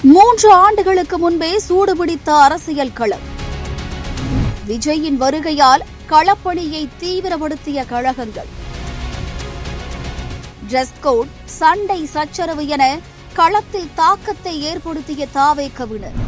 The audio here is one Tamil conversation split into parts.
3 ஆண்டுகளுக்கு முன்பே சூடுபிடித்த அரசியல் களம். விஜயின் வருகையால் களப்பணியை தீவிரப்படுத்திய கழகங்கள். டிரெஸ் கோட், சண்டை, சச்சரவு என களத்தில் தாக்கத்தை ஏற்படுத்திய தாவேகவினர்.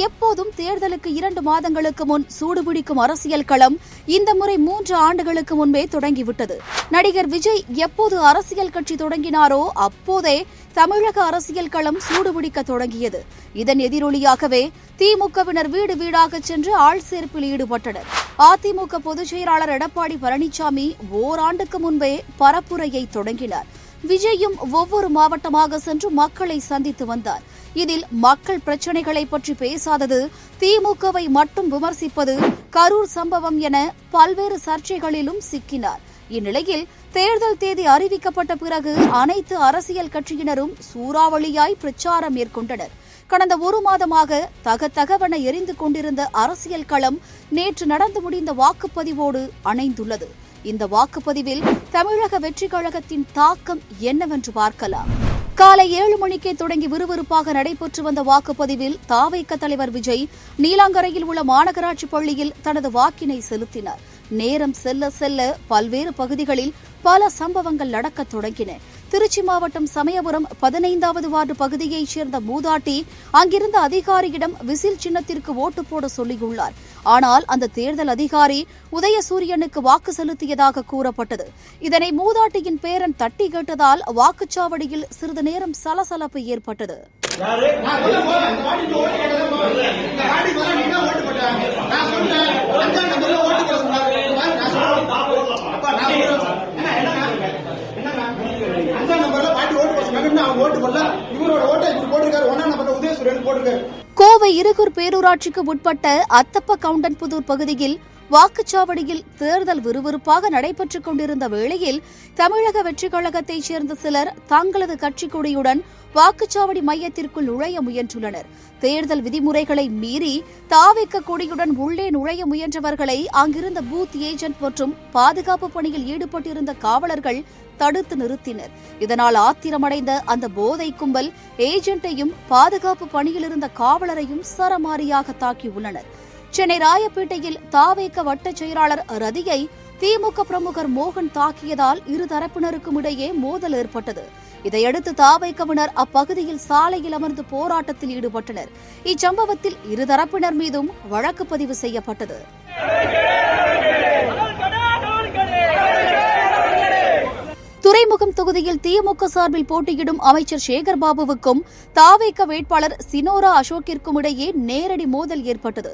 எப்போதும் தேர்தலுக்கு 2 மாதங்களுக்கு முன் சூடுபிடிக்கும் அரசியல் களம் இந்த முறை 3 ஆண்டுகளுக்கு முன்பே தொடங்கிவிட்டது. நடிகர் விஜய் எப்போது அரசியல் கட்சி தொடங்கினாரோ அப்போதே தமிழக அரசியல் களம் சூடுபிடிக்க தொடங்கியது. இதன் எதிரொலியாகவே திமுகவினர் வீடு வீடாக சென்று ஆள் சேர்ப்பில் ஈடுபட்டனர். அதிமுக பொதுச் செயலாளர் எடப்பாடி பழனிசாமி ஓராண்டுக்கு முன்பே பரப்புரையை தொடங்கினார். விஜயும் ஒவ்வொரு மாவட்டமாக சென்று மக்களை சந்தித்து வந்தார். இதில் மக்கள் பிரச்சினைகளை பற்றி பேசாதது, திமுகவை மட்டும் விமர்சிப்பது, கரூர் சம்பவம் என பல்வேறு சர்ச்சைகளிலும் சிக்கினார். இந்நிலையில் தேர்தல் தேதி அறிவிக்கப்பட்ட பிறகு அனைத்து அரசியல் கட்சியினரும் சூறாவளியாய் பிரச்சாரம் மேற்கொண்டனர். கடந்த 1 மாதமாக தகதகவென எரிந்து கொண்டிருந்த அரசியல் களம் நேற்று நடந்து முடிந்த வாக்குப்பதிவோடு அணைந்துள்ளது. இந்த வாக்குப்பதிவில் தமிழக வெற்றிக் கழகத்தின் தாக்கம் என்னவென்று பார்க்கலாம். காலை 7 மணிக்கே தொடங்கி விறுவிறுப்பாக நடைபெற்று வந்த வாக்குப்பதிவில் தாவேக தலைவர் விஜய் நீலாங்கரையில் உள்ள மாநகராட்சி பள்ளியில் தனது வாக்கினை செலுத்தினார். நேரம் செல்ல செல்ல பல்வேறு பகுதிகளில் பல சம்பவங்கள் நடக்கத் தொடங்கின. திருச்சி மாவட்டம் சமயபுரம் 15வது வார்டு பகுதியைச் சேர்ந்த மூதாட்டி அங்கிருந்த அதிகாரியிடம் விசில் சின்னத்திற்கு ஓட்டு போட சொல்லியுள்ளார். ஆனால் அந்த தேர்தல் அதிகாரி உதயசூரியனுக்கு வாக்கு செலுத்தியதாக கூறப்பட்டது. இதனை மூதாட்டியின் பேரன் தட்டி கேட்டதால் வாக்குச்சாவடியில் சிறிது நேரம் சலசலப்பு ஏற்பட்டது. கோவை இருகூர் பேரூராட்சிக்கு உட்பட்ட அத்தப்ப கவுண்டன்புதூர் பகுதியில் வாக்குச்சாவடியில் தேர்தல் விறுவிறுப்பாக நடைபெற்றுக் கொண்டிருந்த வேளையில் தமிழக வெற்றிக் கழகத்தைச் சேர்ந்த சிலர் தங்களது கட்சிக் கொடியுடன் வாக்குச்சாவடி மையத்திற்குள் நுழைய முயன்றுள்ளனர். தேர்தல் விதிமுறைகளை மீறி தாவேக கொடியுடன் உள்ளே நுழைய முயன்றவர்களை அங்கிருந்த பூத் ஏஜென்ட் மற்றும் பாதுகாப்பு பணியில் ஈடுபட்டிருந்த காவலர்கள் தடுத்து நிறுத்தினர். இதனால் ஆத்திரமடைந்த அந்த போதை கும்பல் ஏஜென்ட்டையும் பாதுகாப்பு பணியில் இருந்த காவலரையும் சரமாரியாக தாக்கியுள்ளனர். சென்னை ராயப்பேட்டையில் தாவேக வட்ட செயலாளர் ரதியை திமுக பிரமுகர் மோகன் தாக்கியதால் இருதரப்பினருக்கும் இடையே மோதல் ஏற்பட்டது. இதையடுத்து தாவேகவினர் அப்பகுதியில் சாலையில் அமர்ந்து போராட்டத்தில் ஈடுபட்டனர். இச்சம்பவத்தில் இருதரப்பினர் மீதும் வழக்கு பதிவு செய்யப்பட்டது. துறைமுகம் தொகுதியில் திமுக சார்பில் போட்டியிடும் அமைச்சர் சேகர் பாபுவுக்கும் தாவேக வேட்பாளர் சினோரா அசோக்கிற்கும் இடையே நேரடி மோதல் ஏற்பட்டது.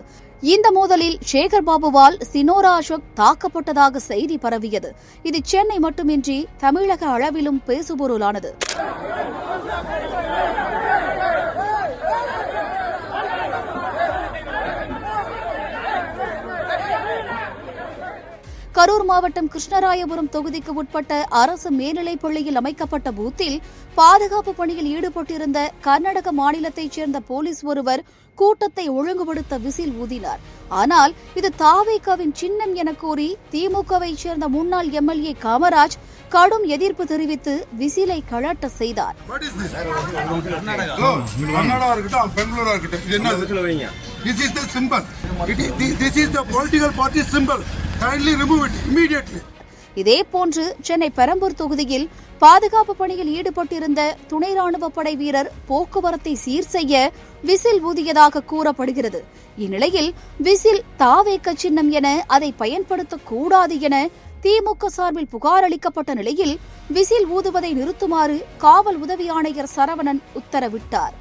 இந்த மோதலில் சேகர் பாபுவால் சினோரா அசோக் தாக்கப்பட்டதாக செய்தி பரவியது. இது சென்னை மட்டுமின்றி தமிழக அளவிலும் பேசுபொருளானது. கரூர் மாவட்டம் கிருஷ்ணராயபுரம் தொகுதிக்கு உட்பட்ட அரசு மேல்நிலைப் பள்ளியில் அமைக்கப்பட்ட பூத்தில் பாதுகாப்பு பணியில் ஈடுபட்டிருந்த கர்நாடக மாநிலத்தைச் சேர்ந்த போலீஸ் ஒருவர் கூட்டத்தை ஒழுங்குபடுத்த விசில் ஊதினார். ஆனால் இது தாவேகாவின் சின்னம் என கூறி திமுகவைச் சேர்ந்த முன்னாள் எம்எல்ஏ காமராஜ் கடும் எதிர்ப்பு தெரிவித்து விசிலை கழட்ட செய்தார். இதேபோன்று சென்னை பெரம்பூர் தொகுதியில் பாதுகாப்பு பணியில் ஈடுபட்டிருந்த துணை ராணுவ படை வீரர் போக்குவரத்தை சீர் செய்ய விசில் ஊதியதாக கூறப்படுகிறது. இந்நிலையில் விசில் தாவேக சின்னம் என அதை பயன்படுத்தக்கூடாது என திமுக சார்பில் புகார் அளிக்கப்பட்ட நிலையில் விசில் ஊதுவதை நிறுத்துமாறு காவல் உதவி ஆணையர் சரவணன் உத்தரவிட்டார்.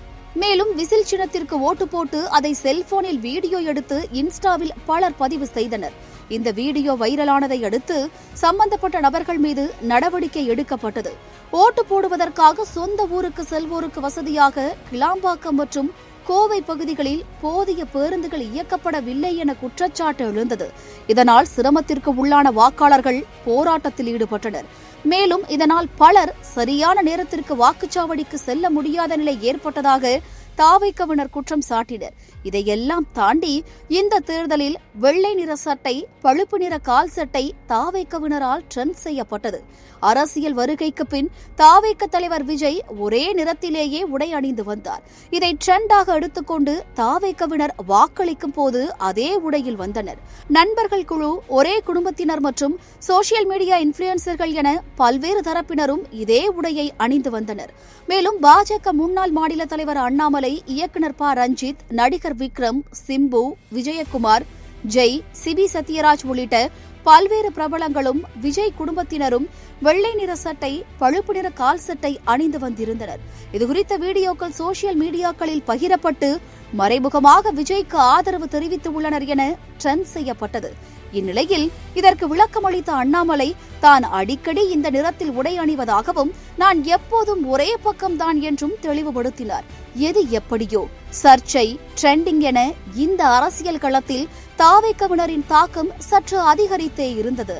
மேலும் விசில் சின்னத்திற்கு ஓட்டு போட்டு அதை செல்போனில் வீடியோ எடுத்து இன்ஸ்டாவில் பலர் பதிவு செய்தனர். இந்த வீடியோ வைரலானதை அடுத்து சம்பந்தப்பட்ட நபர்கள் மீது நடவடிக்கை எடுக்கப்பட்டது. ஓட்டு போடுவதற்காக சொந்த ஊருக்கு செல்வோருக்கு வசதியாக கிளாம்பாக்கம் மற்றும் கோவை பகுதிகளில் போதிய பேருந்துகள் இயக்கப்படவில்லை என குற்றச்சாட்டு எழுந்தது. இதனால் சிரமத்திற்கு உள்ளான வாக்காளர்கள் போராட்டத்தில் ஈடுபட்டனர். மேலும் இதனால் பலர் சரியான நேரத்திற்கு வாக்குச்சாவடிக்கு செல்ல முடியாத நிலை ஏற்பட்டதாக தாவேக்கவினர் குற்றம் சாட்டினர். இதையெல்லாம் தாண்டி இந்த தேர்தலில் வெள்ளை நிற சட்டை, பழுப்பு நிற கால் சட்டை தாவேக்கவினரால் ட்ரெண்ட் செய்யப்பட்டது. அரசியல் வருகைக்கு பின் தாவேக்க தலைவர் விஜய் ஒரே நிறத்திலேயே உடை அணிந்து வந்தார். இதை ட்ரெண்டாக எடுத்துக்கொண்டு தாவேக்கவினர் வாக்களிக்கும் போது அதே உடையில் வந்தனர். நண்பர்கள் குழு, ஒரே குடும்பத்தினர் மற்றும் சோசியல் மீடியா இன்ஃபுளுன்சர்கள் என பல்வேறு தரப்பினரும் இதே உடையை அணிந்து வந்தனர். மேலும் பாஜக முன்னாள் மாநில தலைவர் அண்ணாமலை, இயக்குநர் ப. ரஞ்சித், நடிகர் விக்ரம், சிம்பு, விஜயகுமார், ஜெய், சிபி சத்யராஜ் உள்ளிட்ட பல்வேறு பிரபலங்களும் விஜய் குடும்பத்தினரும் வெள்ளை நிற சட்டை, பழுப்பு நிற கால் சட்டை அணிந்து வந்திருந்தனர். இதுகுறித்த வீடியோக்கள் சோசியல் மீடியாக்களில் பகிரப்பட்டு மறைமுகமாக விஜய்க்கு ஆதரவு தெரிவித்துள்ளனர் என ட்ரெண்ட் செய்யப்பட்டது. இந்நிலையில் இதற்கு விளக்கமளித்த அண்ணாமலை, தான் அடிக்கடி இந்த நிறத்தில் உடை அணிவதாகவும், நான் எப்போதும் ஒரே பக்கம்தான் என்றும் தெளிவுபடுத்தினார். எது எப்படியோ சர்ச்சை, ட்ரெண்டிங் என இந்த அரசியல் களத்தில் தாவேக்கவினரின் தாக்கம் சற்று அதிகரித்தே இருந்தது.